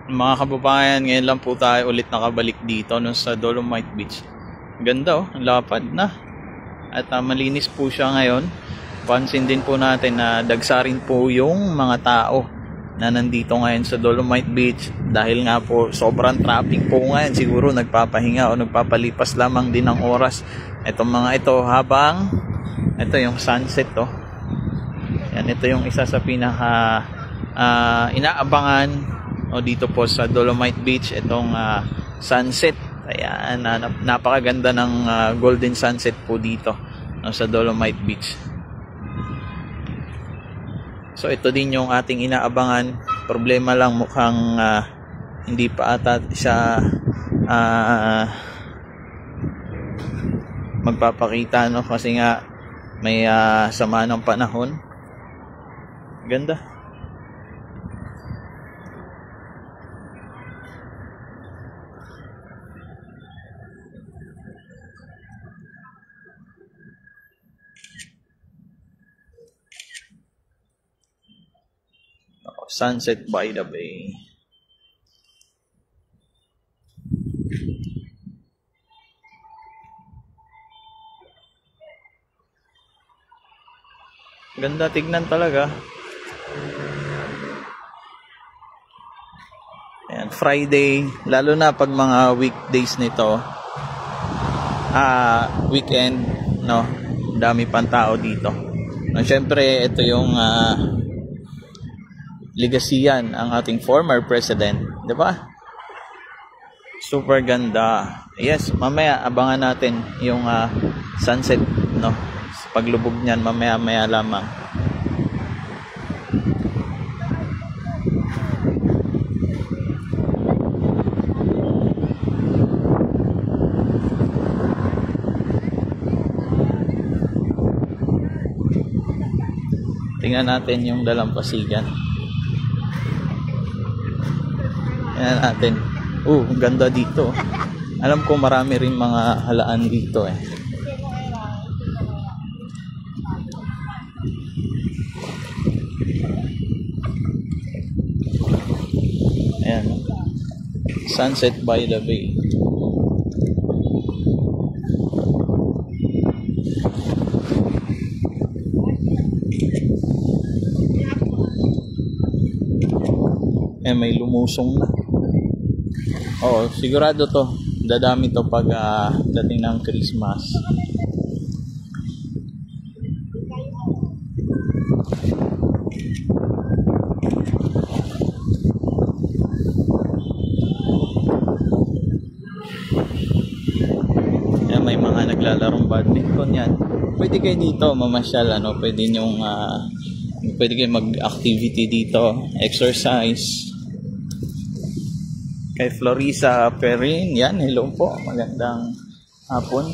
Mga kababayan, ngayon lang po tayo ulit nakabalik dito no, sa Dolomite Beach. Ganda oh, ang lapad na. At malinis po siya ngayon. Pansin din po natin na dagsarin po yung mga tao na nandito ngayon sa Dolomite Beach. Dahil nga po sobrang traffic po ngayon. Siguro nagpapahinga o nagpapalipas lamang din ng oras. Itong mga ito habang ito yung sunset oh. Yan, ito yung isa sa pinaka inaabangan o dito po sa Dolomite Beach, itong sunset. Ayan, napakaganda ng golden sunset po dito no, sa Dolomite Beach. So ito din yung ating inaabangan. Problema lang mukhang hindi pa ata siya magpapakita no, kasi nga may sama ng panahon. Ganda. Sunset by the bay. Ganda tignan talaga. Ayan, Friday, lalo na pag mga weekdays nito, weekend, no, dami pang tao dito. No, syempre, ito yung legacy yan, ang ating former president, di ba? Super ganda. Yes, mamaya abangan natin yung sunset, no? Paglubog niyan mamaya-maya lamang. Tingnan natin yung dalampasigan. Tingnan natin. Ang ganda dito. Alam ko marami rin mga halaan dito eh. Ayan. Sunset by the bay. May lumusong na. Oo, sigurado to. Dadami to pag dating ng Christmas. May mga naglalarong badminton yan. Pwede kayo dito mamasyal, ano, pwede kayo mag-activity dito, exercise. Kay Florisa Perin, yan, hello po, magandang hapon.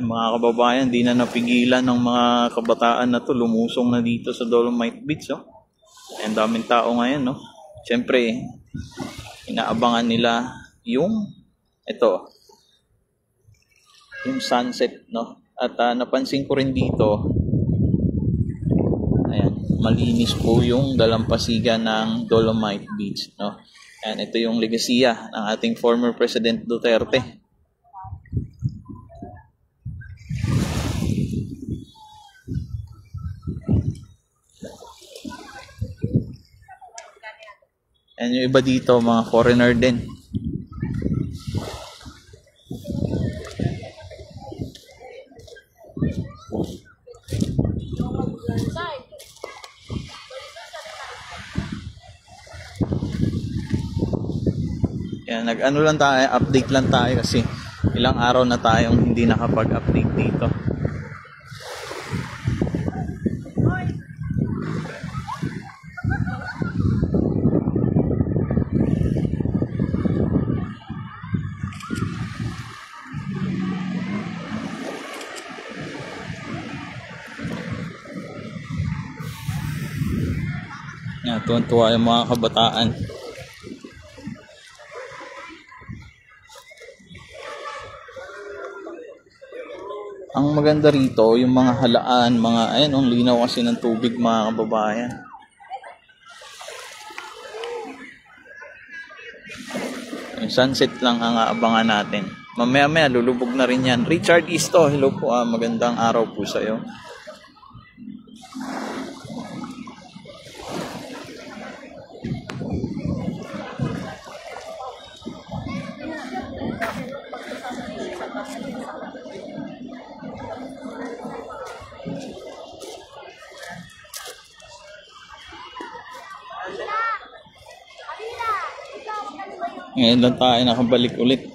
Mga kababayan, di na napigilan ng mga kabataan na to, lumusong na dito sa Dolomite Beach. Oh. Ang daming tao ngayon. No? Siyempre, inaabangan nila yung sunset. No? At napansin ko rin dito, ayan, malinis po yung dalampasigan ng Dolomite Beach. No? Ayan, ito yung legasiya ng ating former President Duterte. And yung iba dito, mga foreigner din. Yan, nag-ano lang tayo, update lang tayo kasi ilang araw na tayong hindi nakapag-update dito. tuwan-tuwa yung mga kabataan. Ang maganda rito, yung mga halaan, ayan, ang linaw kasi ng tubig mga kababayan. Yung sunset lang ang aabangan natin. Mamaya-maya, lulubog na rin yan. Richard Isto, hello po, magandang araw po sa'yo. Ngayon lang tayo nakabalik ulit.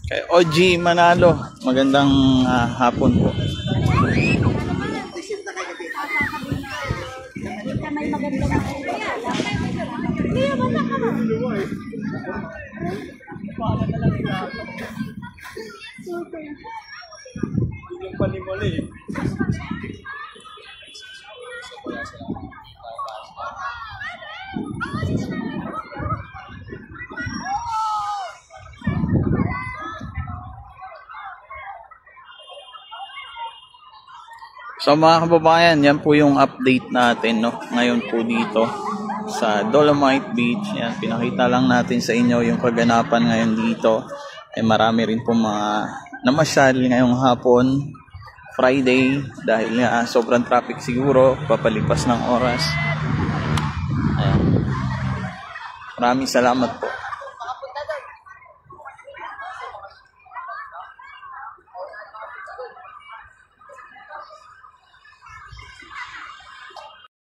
Kay OG Manalo, magandang hapon po. So mga kababayan, yan po yung update natin, no? Ngayon po dito sa Dolomite Beach. Yan, pinakita lang natin sa inyo yung kaganapan ngayon dito. Marami rin po mga namasyal ngayong hapon, Friday, dahil nga sobrang traffic siguro, papalipas ng oras. Ayan. Maraming salamat po.